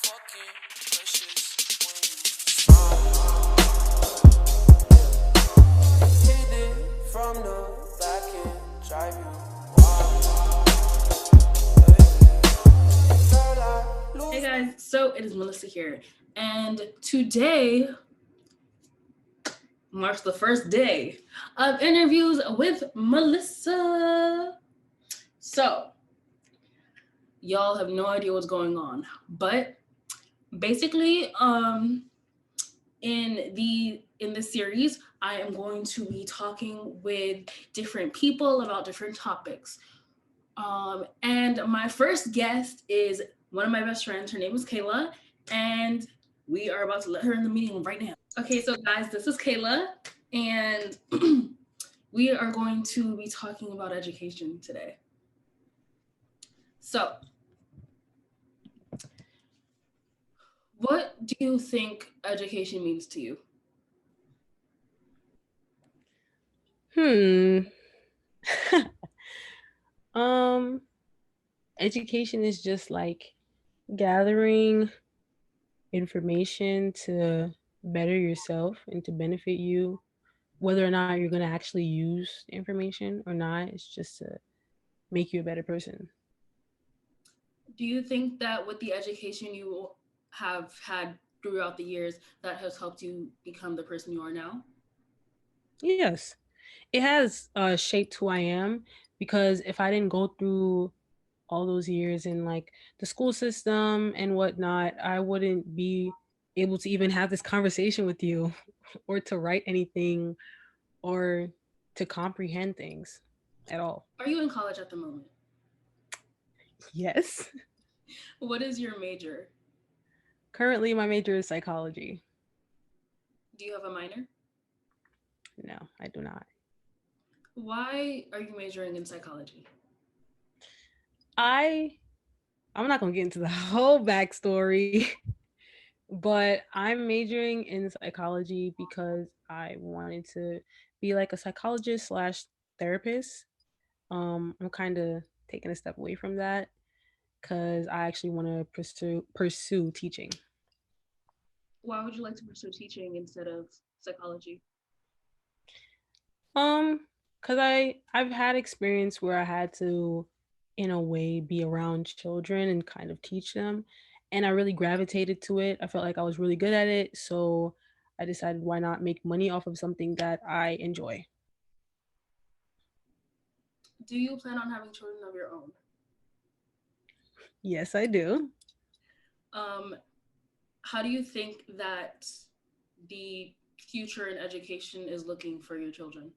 fucking precious when you hit it from the back and drive you wild. Girl, I lose. Hey guys, so it is Melissa here, and today marks the first day of interviews with Melissa. So, y'all have no idea what's going on, but basically, in this series, I am going to be talking with different people about different topics. And my first guest is one of my best friends. Her name is Kayla, and we are about to let her in the meeting right now. Okay, so guys, this is Kayla, and we are going to be talking about education today. So, what do you think education means to you? Hmm. um, Education is just like gathering information to better yourself and to benefit you, whether or not you're going to actually use the information or not. It's just to make you a better person. Do you think that with the education you have had throughout the years, that has helped you become the person you are now? Yes, it has shaped who I am, because if I didn't go through all those years in like the school system and whatnot, I wouldn't be able to even have this conversation with you or to write anything or to comprehend things at all. Are you in college at the moment? Yes. What is your major? Currently, my major is psychology. Do you have a minor? No, I do not. Why are you majoring in psychology? I I'm not gonna get into the whole backstory, but I'm majoring in psychology because I wanted to be like a psychologist slash therapist. I'm kind of taking a step away from that because I actually want to pursue teaching. Why would you like to pursue teaching instead of psychology? Um, cause I've had experience where I had to, in a way, be around children and kind of teach them, and I really gravitated to it. I felt like I was really good at it, so I decided why not make money off of something that I enjoy. Do you plan on having children of your own? Yes, I do. Um, how do you think that the future in education is looking for your children,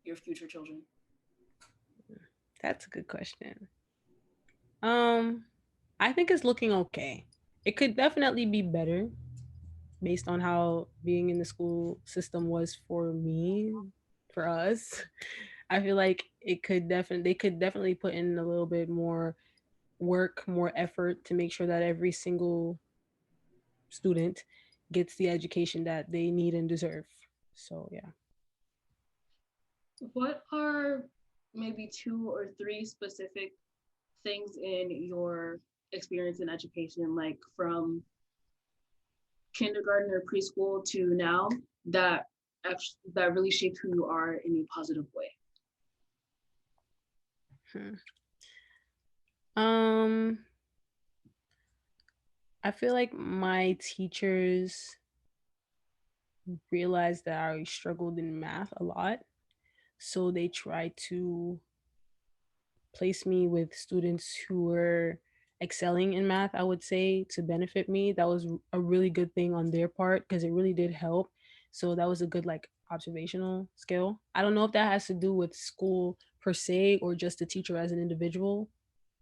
your future children? That's a good question. Um, I think it's looking okay. It could definitely be better based on how being in the school system was for me, for us. I feel like they could definitely put in a little bit more work, more effort to make sure that every single student gets the education that they need and deserve. So yeah. What are maybe two or three specific things in your experience in education, like from kindergarten or preschool to now, that that really shaped who you are in a positive way? Hmm. Um, I feel like my teachers realized that I struggled in math a lot, so they tried to place me with students who were excelling in math, I would say, to benefit me. That was a really good thing on their part because it really did help. So that was a good like observational skill. I don't know if that has to do with school per se or just the teacher as an individual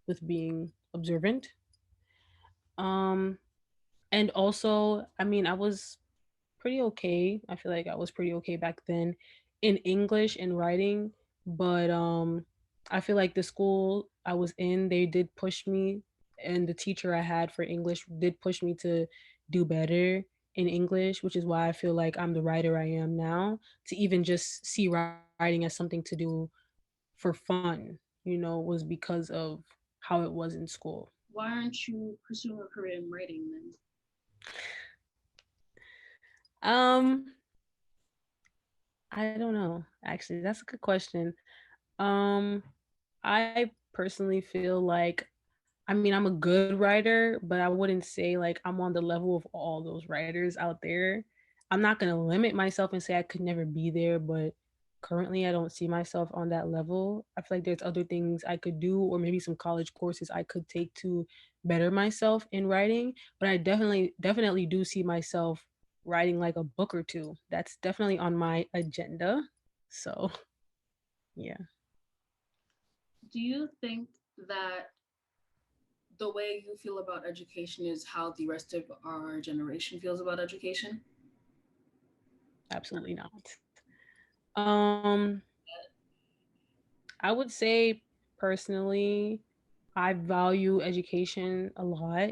with being observant. Um and also, I mean, I was pretty okay. I feel like I was pretty okay back then in English and writing, but I feel like the school I was in, they did push me, and the teacher I had for English did push me to do better in English, which is why I feel like I'm the writer I am now, to even just see writing as something to do for fun, was because of how it was in school. Why aren't you pursuing a career in writing then? Um, I don't know. Actually, that's a good question. Um, I personally feel like I mean, I'm a good writer, but I wouldn't say like I'm on the level of all those writers out there. I'm not going to limit myself and say I could never be there, but currently I don't see myself on that level. I feel like there's other things I could do, or maybe some college courses I could take to better myself in writing, but I definitely do see myself writing like a book or two. That's definitely on my agenda. So, yeah. Do you think that the way you feel about education is how the rest of our generation feels about education? Absolutely not. Um I would say personally, I value education a lot.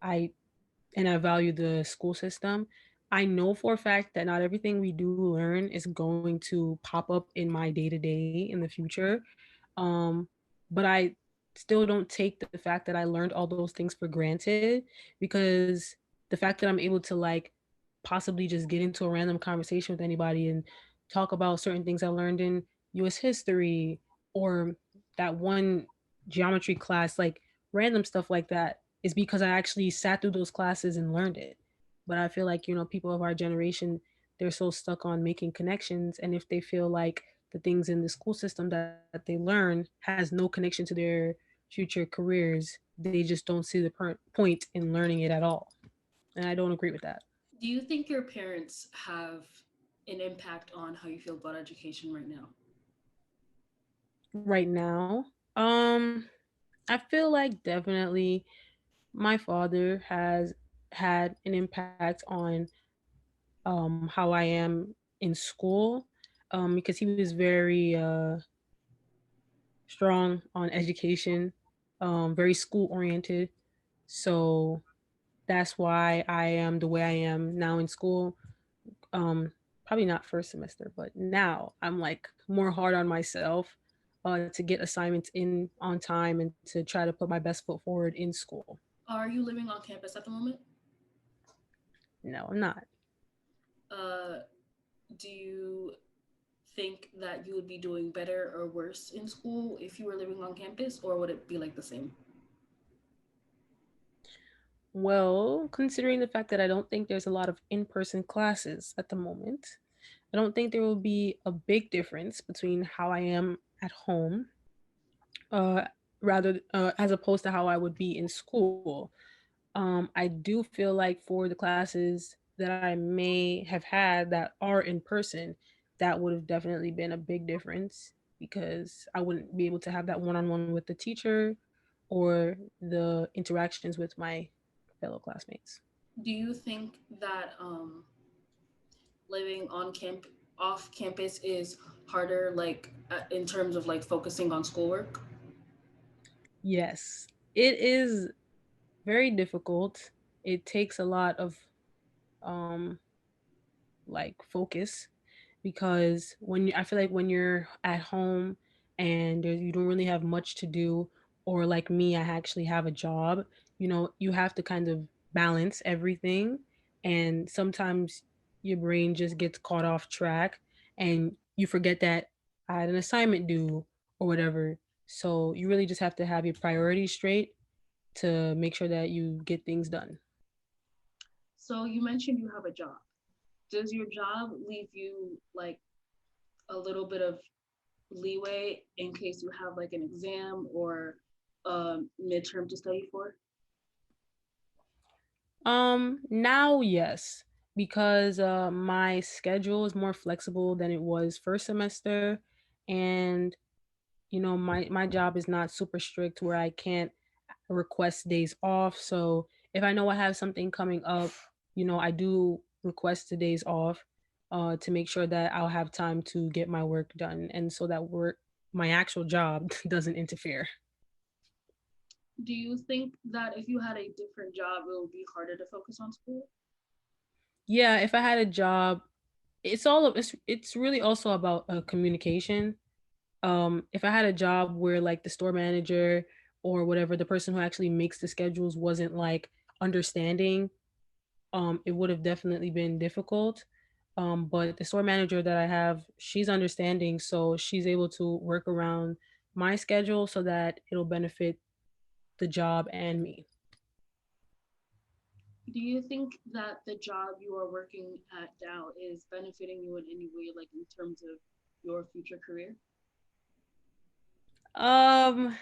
I I value the school system. I know for a fact that not everything we do learn is going to pop up in my day to day in the future. Um, but I still don't take the fact that I learned all those things for granted, because the fact that I'm able to like possibly just get into a random conversation with anybody and talk about certain things I learned in US history, or that one geometry class, like random stuff like that, is because I actually sat through those classes and learned it. But I feel like, people of our generation, they're so stuck on making connections. And if they feel like the things in the school system that they learn has no connection to their future careers, they just don't see the point in learning it at all. And I don't agree with that. Do you think your parents have an impact on how you feel about education right now? Right now, I feel like definitely my father has had an impact on how I am in school, because he was very strong on education, very school oriented. So that's why I am the way I am now in school. Um, Probably not first semester, but now I'm like more hard on myself to get assignments in on time and to try to put my best foot forward in school. Are you living on campus at the moment? No, I'm not. Uh, do you think that you would be doing better or worse in school if you were living on campus, or would it be like the same? Well, considering the fact that I don't think there's a lot of in person classes at the moment, I don't think there will be a big difference between how I am at home, uh, rather as opposed to how I would be in school. I do feel like for the classes that I may have had that are in person, that would have definitely been a big difference, because I wouldn't be able to have that one on one with the teacher or the interactions with my fellow classmates. Do you think that living on off campus is harder, like in terms of like focusing on schoolwork? Yes, it is very difficult. It takes a lot of um like focus, because I feel like when you're at home and you don't really have much to do, or like me, I actually have a job, you have to kind of balance everything. And sometimes your brain just gets caught off track and you forget that I had an assignment due or whatever. So you really just have to have your priorities straight to make sure that you get things done. So you mentioned you have a job. Does your job leave you like a little bit of leeway in case you have like an exam or midterm to study for? Now, yes, because my schedule is more flexible than it was first semester, and my job is not super strict where I can't request days off. So if I know I have something coming up, I do request the days off to make sure that I'll have time to get my work done, and so that my actual job doesn't interfere. Do you think that if you had a different job, it would be harder to focus on school? Yeah, if I had a job, it's really also about communication. If I had a job where like the store manager or whatever, the person who actually makes the schedules wasn't like understanding, it would have definitely been difficult. But the store manager that I have, she's understanding, so she's able to work around my schedule so that it'll benefit the job and me. Do you think that the job you are working at now is benefiting you in any way, like in terms of your future career? Um,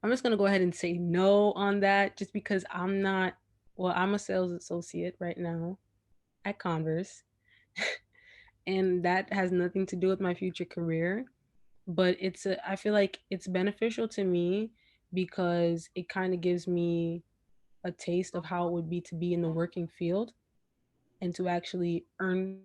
I'm just gonna go ahead and say no on that, just because I'm not. Well, I'm a sales associate right now at Converse, and that has nothing to do with my future career. But I feel like it's beneficial to me because it kind of gives me a taste of how it would be to be in the working field and to actually earn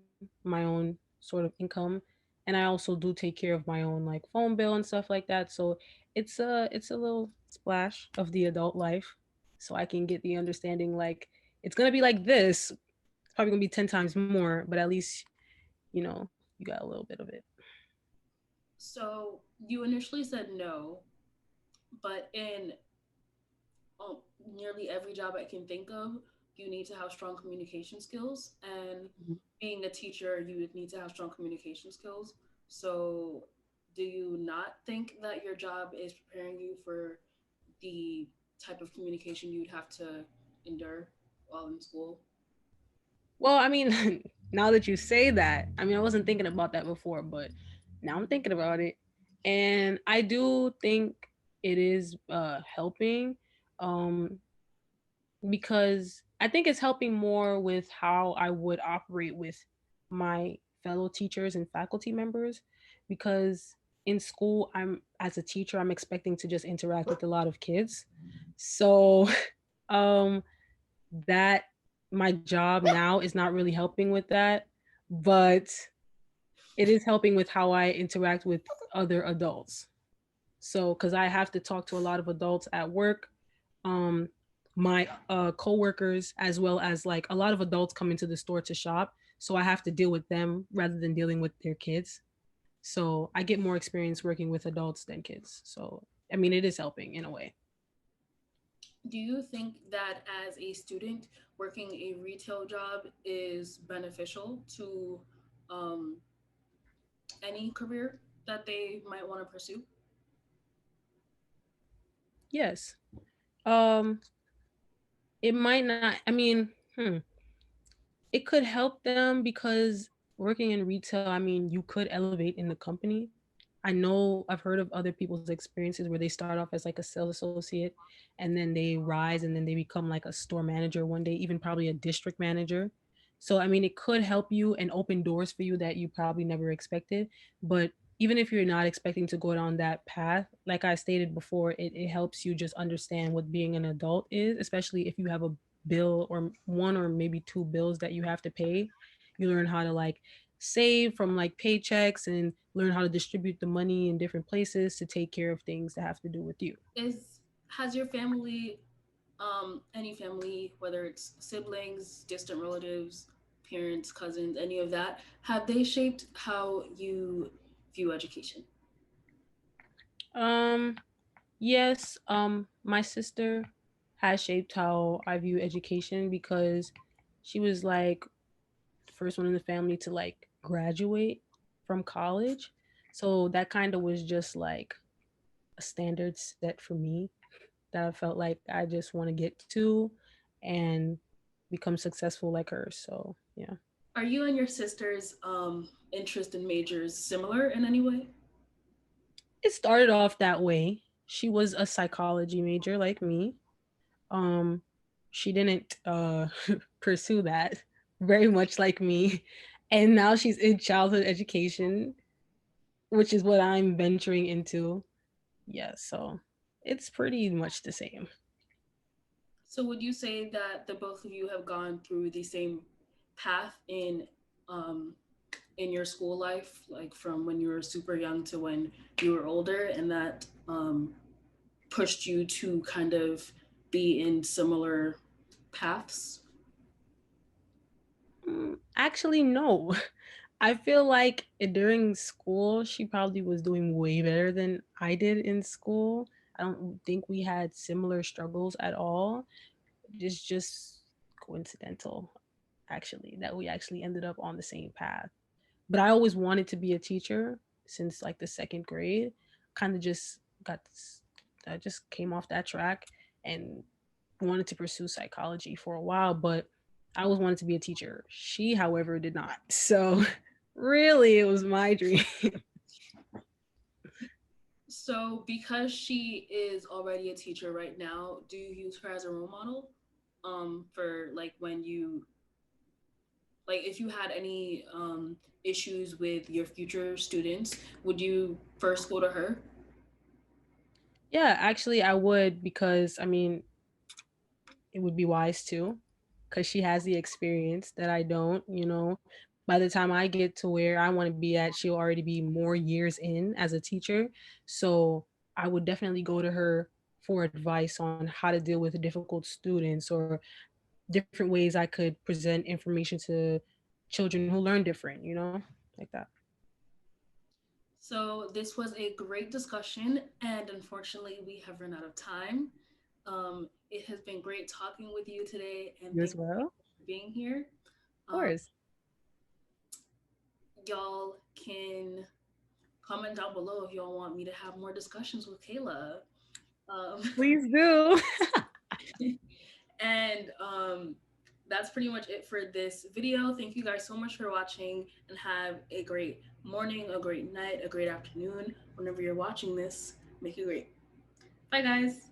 my own sort of income. And I also do take care of my own like phone bill and stuff like that. So it's a little splash of the adult life, so I can get the understanding like it's gonna be like this. It's probably gonna be 10 times more, but at least you got a little bit of it. So you initially said no, but in um, nearly every job I can think of, you need to have strong communication skills. And Mhm. being a teacher, you would need to have strong communication skills. So, do you not think that your job is preparing you for the type of communication you'd have to endure while in school? Well, I mean, now that you say that, I mean, I wasn't thinking about that before, but now I'm thinking about it. And I do think it is helping, um, because I think it's helping more with how I would operate with my fellow teachers and faculty members. Because in school, as a teacher, I'm expecting to just interact with a lot of kids. So, um, that my job now is not really helping with that, but it is helping with how I interact with other adults. So, because I have to talk to a lot of adults at work, um, my coworkers, as well as like a lot of adults come into the store to shop. So I have to deal with them rather than dealing with their kids. So I get more experience working with adults than kids. So I mean, it is helping in a way. Do you think that as a student, working a retail job is beneficial to um, any career that they might want to pursue? Yes. Um, it might not. I mean, it could help them because working in retail, I mean, you could elevate in the company. I know I've heard of other people's experiences where they start off as like a sales associate and then they rise and then they become like a store manager one day, even probably a district manager. So, I mean, it could help you and open doors for you that you probably never expected. But even if you're not expecting to go down that path, like I stated before, it helps you just understand what being an adult is, especially if you have a bill or one or maybe two bills that you have to pay. You learn how to like save from like paychecks and learn how to distribute the money in different places to take care of things that have to do with you. Is has your family, any family, whether it's siblings, distant relatives, parents, cousins, any of that, have they shaped how you view education? Um, yes, my sister has shaped how I view education because she was like the first one in the family to like graduate from college. So that kind of was just like a standard set for me that I felt like I just want to get to and become successful like her. So, yeah. Are you and your sister's interest in majors similar in any way? It started off that way. She was a psychology major like me. Um she didn't pursue that very much like me. And now she's in childhood education, which is what I'm venturing into. Yeah, so it's pretty much the same. So would you say that the both of you have gone through the same path um, in your school life, like from when you were super young to when you were older, and that pushed you to kind of be in similar paths? Actually, no. I feel like during school, she probably was doing way better than I did in school. I don't think we had similar struggles at all. It's just coincidental, actually, that we actually ended up on the same path. But I always wanted to be a teacher since like the second grade. Kind of just I just came off that track and wanted to pursue psychology for a while, but I always wanted to be a teacher. She, however, did not. So really, it was my dream. So, because she is already a teacher right now, do you use her as a role model? For like when you like if you had any issues with your future students, would you first go to her? Yeah, actually, I would because I mean, it would be wise to because she has the experience that I don't, you know. By the time I get to where I want to be at, she'll already be more years in as a teacher. So I would definitely go to her for advice on how to deal with difficult students or different ways I could present information to children who learn different, you know, like that. So, this was a great discussion, and unfortunately, we have run out of time. It has been great talking with you today, and You as thank you well? for being here. Of Um, course. y'all can comment down below if y'all want me to have more discussions with Kayla. Um, Please do. and that's pretty much it for this video. Thank you guys so much for watching, and have a great morning, a great night, a great afternoon. Whenever you're watching this, make it great. Bye, guys.